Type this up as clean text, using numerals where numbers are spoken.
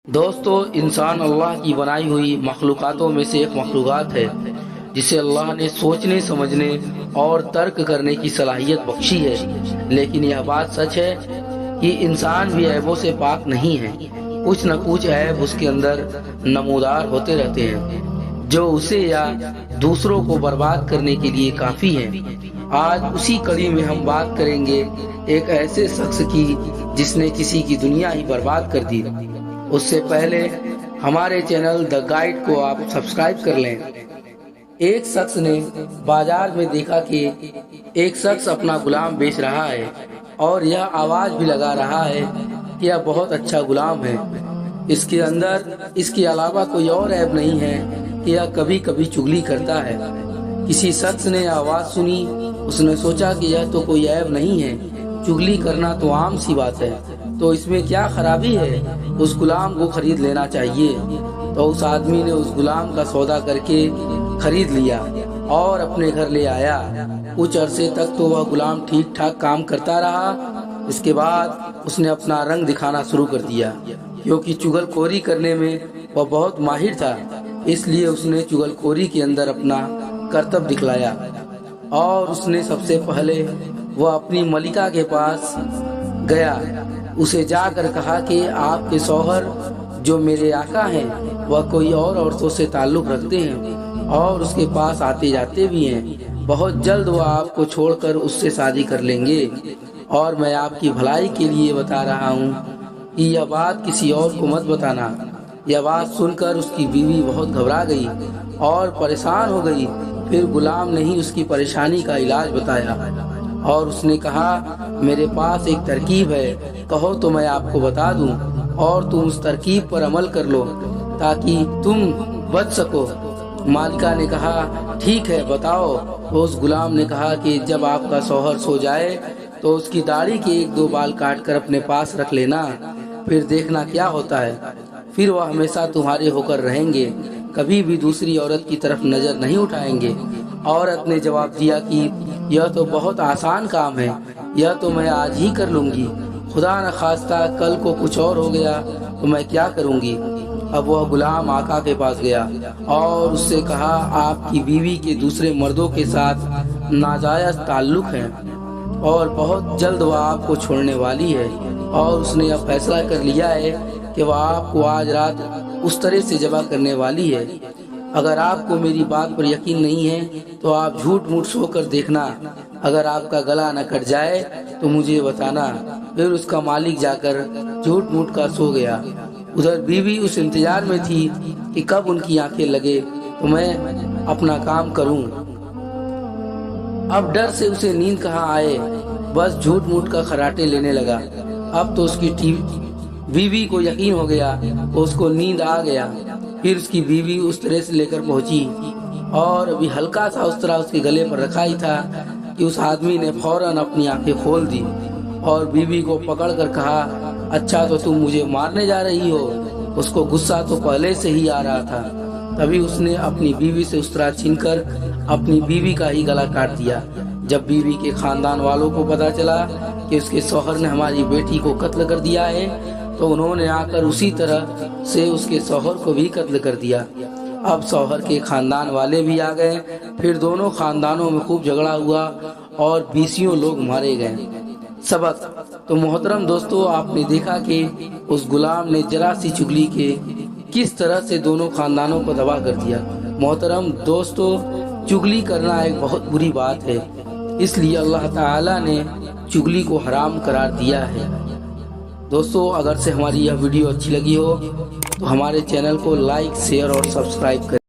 دوستو انسان اللہ کی بنائی ہوئی مخلوقاتوں میں سے ایک مخلوقات ہے جسے اللہ نے سوچنے سمجھنے اور ترک کرنے کی صلاحیت بخشی ہے، لیکن یہ بات سچ ہے کہ انسان بھی عیبوں سے پاک نہیں ہے۔ کچھ نہ کچھ عیب اس کے اندر نمودار ہوتے رہتے ہیں جو اسے یا دوسروں کو برباد کرنے کے لیے کافی ہے۔ آج اسی کڑی میں ہم بات کریں گے ایک ایسے شخص کی جس نے کسی کی دنیا ہی برباد کر دی۔ اس سے پہلے ہمارے چینل دا گائیڈ کو آپ سبسکرائب کر لیں۔ ایک شخص نے بازار میں دیکھا کہ ایک شخص اپنا غلام بیچ رہا ہے اور یہ آواز بھی لگا رہا ہے کہ یہ بہت اچھا غلام ہے، اس کے اندر اس کے علاوہ کوئی اور عیب نہیں ہے کہ یہ کبھی کبھی چغلی کرتا ہے۔ کسی شخص نے آواز سنی، اس نے سوچا کہ یہ تو کوئی عیب نہیں ہے، چغلی کرنا تو عام سی بات ہے، تو اس میں کیا خرابی ہے، اس غلام کو خرید لینا چاہیے۔ تو اس آدمی نے اس غلام کا سودا کر کے خرید لیا اور اپنے گھر لے آیا۔ کچھ عرصے تک تو وہ غلام ٹھیک ٹھاک کام کرتا رہا۔ اس کے بعد اس نے اپنا رنگ دکھانا شروع کر دیا، کیونکہ چغل خوری کرنے میں وہ بہت ماہر تھا، اس لیے اس نے چغل خوری کے اندر اپنا کرتب دکھلایا۔ اور اس نے سب سے پہلے وہ اپنی ملکہ کے پاس گیا، اسے جا کر کہا کہ آپ کے شوہر جو میرے آقا ہیں وہ کوئی اور عورتوں سے تعلق رکھتے ہیں اور اس کے پاس آتے جاتے بھی ہیں، بہت جلد وہ آپ کو چھوڑ کر اس سے شادی کر لیں گے، اور میں آپ کی بھلائی کے لیے بتا رہا ہوں کہ یہ بات کسی اور کو مت بتانا۔ یہ بات سن کر اس کی بیوی بہت گھبرا گئی اور پریشان ہو گئی۔ پھر غلام نے ہی اس کی پریشانی کا علاج بتایا اور اس نے کہا میرے پاس ایک ترکیب ہے، کہو تو میں آپ کو بتا دوں اور تم اس ترکیب پر عمل کر لو تاکہ تم بچ سکو۔ مالکہ نے کہا ٹھیک ہے بتاؤ۔ تو اس غلام نے کہا کہ جب آپ کا شوہر سو جائے تو اس کی داڑھی کے ایک دو بال کاٹ کر اپنے پاس رکھ لینا، پھر دیکھنا کیا ہوتا ہے، پھر وہ ہمیشہ تمہارے ہو کر رہیں گے، کبھی بھی دوسری عورت کی طرف نظر نہیں اٹھائیں گے۔ عورت نے جواب دیا کہ یہ تو بہت آسان کام ہے، یہ تو میں آج ہی کر لوں گی، خدا نہ خواستہ کل کو کچھ اور ہو گیا تو میں کیا کروں گی۔ اب وہ غلام آقا کے پاس گیا اور اس سے کہا آپ کی بیوی کے دوسرے مردوں کے ساتھ ناجائز تعلق ہے اور بہت جلد وہ آپ کو چھوڑنے والی ہے، اور اس نے یہ فیصلہ کر لیا ہے کہ وہ آپ کو آج رات اس طرح سے ذبح کرنے والی ہے۔ اگر آپ کو میری بات پر یقین نہیں ہے تو آپ جھوٹ موٹ سو کر دیکھنا، اگر آپ کا گلا نہ کٹ جائے تو مجھے بتانا۔ پھر اس کا مالک جا کر جھوٹ موٹ کا سو گیا۔ ادھر بیوی اس انتظار میں تھی کہ کب ان کی آنکھیں لگے تو میں اپنا کام کروں۔ اب ڈر سے اسے نیند کہاں آئے، بس جھوٹ موٹ کا خراٹے لینے لگا۔ اب تو اس کی بیوی کو یقین ہو گیا، اس کو نیند آ گیا۔ پھر اس کی بیوی اس طرح سے لے کر پہنچی اور ابھی ہلکا سا اس طرح اس کے گلے پر رکھا ہی تھا کہ اس آدمی نے فوراً اپنی آنکھیں کھول دی اور بیوی کو پکڑ کر کہا اچھا تو تم مجھے مارنے جا رہی ہو۔ اس کو غصہ تو پہلے سے ہی آ رہا تھا، تبھی اس نے اپنی بیوی سے اس طرح چھین کر اپنی بیوی کا ہی گلا کاٹ دیا۔ جب بیوی کے خاندان والوں کو پتا چلا کہ اس کے شوہر نے ہماری بیٹی کو قتل کر دیا ہے تو انہوں نے آ کر اسی طرح سے اس کے شوہر کو بھی قتل کر دیا۔ اب شوہر کے خاندان والے بھی آ گئے، پھر دونوں خاندانوں میں خوب جھگڑا ہوا اور 20 لوگ مارے گئے۔ سبق: تو محترم دوستو، آپ نے دیکھا کہ اس غلام نے ذرا سی چغلی کے کس طرح سے دونوں خاندانوں کو تباہ کر دیا۔ محترم دوستو، چغلی کرنا ایک بہت بری بات ہے، اس لیے اللہ تعالی نے چغلی کو حرام قرار دیا ہے۔ دوستو اگر سے ہماری یہ ویڈیو اچھی لگی ہو تو ہمارے چینل کو لائک، شیئر اور سبسکرائب کریں۔